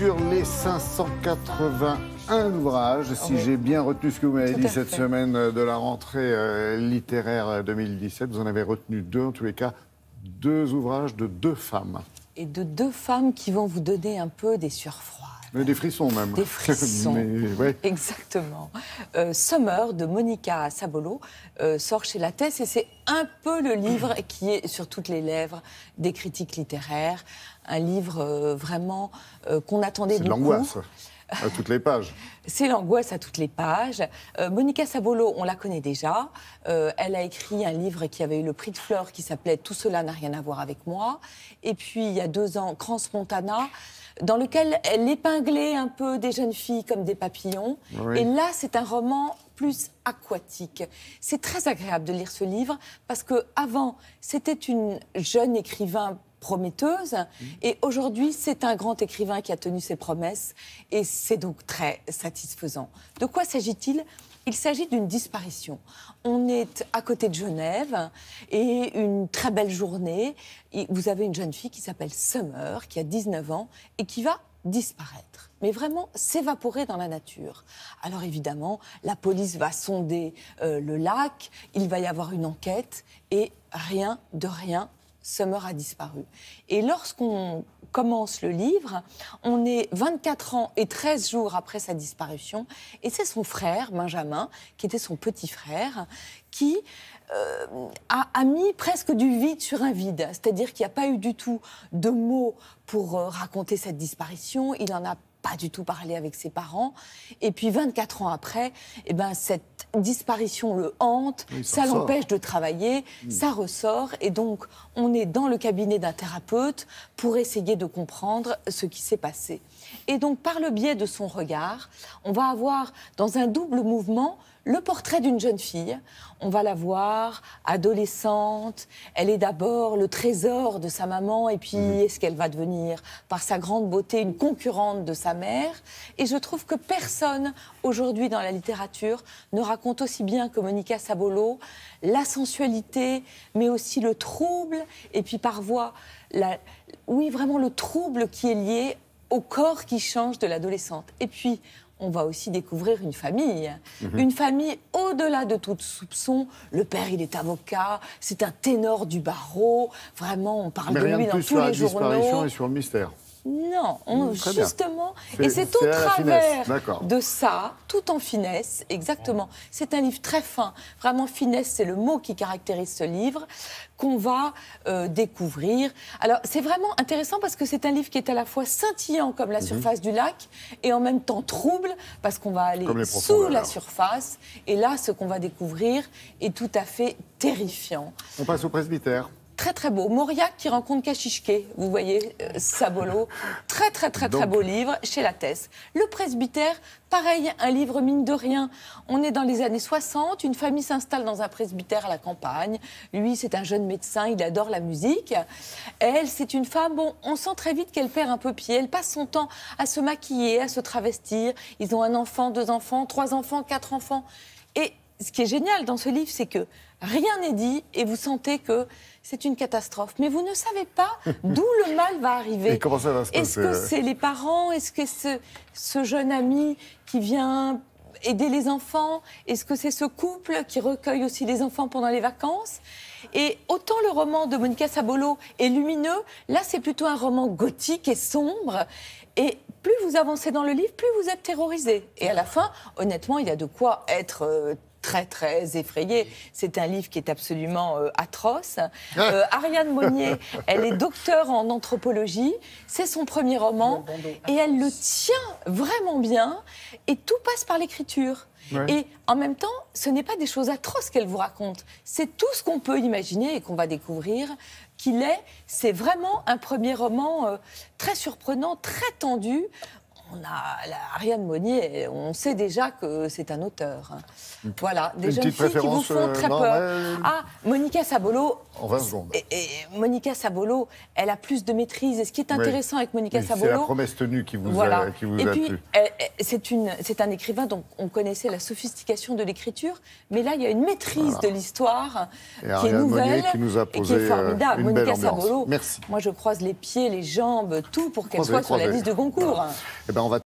sur les 581 ouvrages. Si j'ai bien retenu ce que vous m'avez dit cette semaine de la rentrée littéraire 2017, vous en avez retenu 2, en tous les cas, 2 ouvrages de 2 femmes. Et de 2 femmes qui vont vous donner un peu des sueurs froides. Mais des frissons même. Des frissons, ouais. Exactement. Summer de Monica Sabolo sort chez Lattès et c'est un peu le livre qui est sur toutes les lèvres des critiques littéraires. Un livre vraiment qu'on attendait beaucoup. C'est de l'angoisse à toutes les pages. C'est l'angoisse à toutes les pages. Monica Sabolo, on la connaît déjà. Elle a écrit un livre qui avait eu le prix de Fleurs qui s'appelait « Tout cela n'a rien à voir avec moi ». Et puis, il y a 2 ans, Crans Montana, dans lequel elle épinglait un peu des jeunes filles comme des papillons. Oui. Et là, c'est un roman plus aquatique. C'est très agréable de lire ce livre parce qu'avant, c'était une jeune écrivain prometteuse et aujourd'hui, c'est un grand écrivain qui a tenu ses promesses et c'est donc très satisfaisant. De quoi s'agit-il ? Il s'agit d'une disparition. On est à côté de Genève et une très belle journée. Vous avez une jeune fille qui s'appelle Summer, qui a 19 ans et qui va disparaître. Mais vraiment s'évaporer dans la nature. Alors évidemment, la police va sonder le lac, il va y avoir une enquête et rien de rien, Summer a disparu. Et lorsqu'on commence le livre, on est 24 ans et 13 jours après sa disparition, et c'est son frère, Benjamin, qui était son petit frère, qui a mis presque du vide sur un vide. C'est-à-dire qu'il n'y a pas eu du tout de mots pour raconter cette disparition, il en a pas du tout parlé avec ses parents. Et puis 24 ans après, eh ben, cette disparition le hante, oui, ça l'empêche de travailler, ça ressort. Et donc, on est dans le cabinet d'un thérapeute pour essayer de comprendre ce qui s'est passé. Et donc, par le biais de son regard, on va avoir, dans un double mouvement, le portrait d'une jeune fille. On va la voir adolescente. Elle est d'abord le trésor de sa maman et puis est-ce qu'elle va devenir, par sa grande beauté, une concurrente de sa mère. Et je trouve que personne, aujourd'hui, dans la littérature, ne raconte aussi bien que Monica Sabolo la sensualité, mais aussi le trouble et puis par voie, oui, vraiment le trouble qui est lié au corps qui change de l'adolescente. Et puis, on va aussi découvrir une famille. Une famille au-delà de tout soupçon. Le père, il est avocat, c'est un ténor du barreau. Vraiment, on parle de lui dans tous les journaux. Mais rien de plus sur la disparition et sur le mystère. Non, justement, et c'est au travers de ça, tout en finesse, exactement. C'est un livre très fin, vraiment finesse, c'est le mot qui caractérise ce livre, qu'on va découvrir. Alors, c'est vraiment intéressant parce que c'est un livre qui est à la fois scintillant comme la surface du lac et en même temps trouble parce qu'on va aller sous la surface. Et là, ce qu'on va découvrir est tout à fait terrifiant. On passe au presbytère. Très très beau. Mauriac qui rencontre Kachishke, vous voyez, Sabolo. Très beau livre chez Lattès. Le presbytère, pareil, un livre mine de rien. On est dans les années 60, une famille s'installe dans un presbytère à la campagne. Lui, c'est un jeune médecin, il adore la musique. Elle, c'est une femme, bon, on sent très vite qu'elle perd un peu pied. Elle passe son temps à se maquiller, à se travestir. Ils ont 1 enfant, 2 enfants, 3 enfants, 4 enfants. Et ce qui est génial dans ce livre, c'est que rien n'est dit et vous sentez que c'est une catastrophe. Mais vous ne savez pas d'où le mal va arriver. Et comment ça va se passer ? Est-ce que c'est les parents ? Est-ce que c'est ce jeune ami qui vient aider les enfants ? Est-ce que c'est ce couple qui recueille aussi les enfants pendant les vacances ? Et autant le roman de Monica Sabolo est lumineux, là c'est plutôt un roman gothique et sombre. Et plus vous avancez dans le livre, plus vous êtes terrorisé. Et à la fin, honnêtement, il y a de quoi être très effrayée. C'est un livre qui est absolument atroce. Ariane Monnier, elle est docteure en anthropologie. C'est son premier roman. Et elle le tient vraiment bien. Et tout passe par l'écriture. Ouais. Et en même temps, ce n'est pas des choses atroces qu'elle vous raconte. C'est tout ce qu'on peut imaginer et qu'on va découvrir qu'il est. C'est vraiment un premier roman très surprenant, très tendu. Ariane Monnier, on sait déjà que c'est un auteur. Voilà, des Une jeunes petite filles qui vous préférence, font très non, peur. Ah, Monica Sabolo. En 20 secondes. Et Monica Sabolo, elle a plus de maîtrise. Et ce qui est intéressant avec Monica Oui, Sabolo... c'est la promesse tenue qui vous voilà. a Et puis, plu. c'est un écrivain dont on connaissait la sophistication de l'écriture, mais là, il y a une maîtrise de l'histoire qui est Ariane nouvelle Monnier qui nous a et qui posé est formidable. une Monica belle ambiance. Sabolo, Merci. moi, je croise les pieds, les jambes, tout pour qu'elle Croisez, soit sur la croisez. liste de Goncourt. Eh ben, on va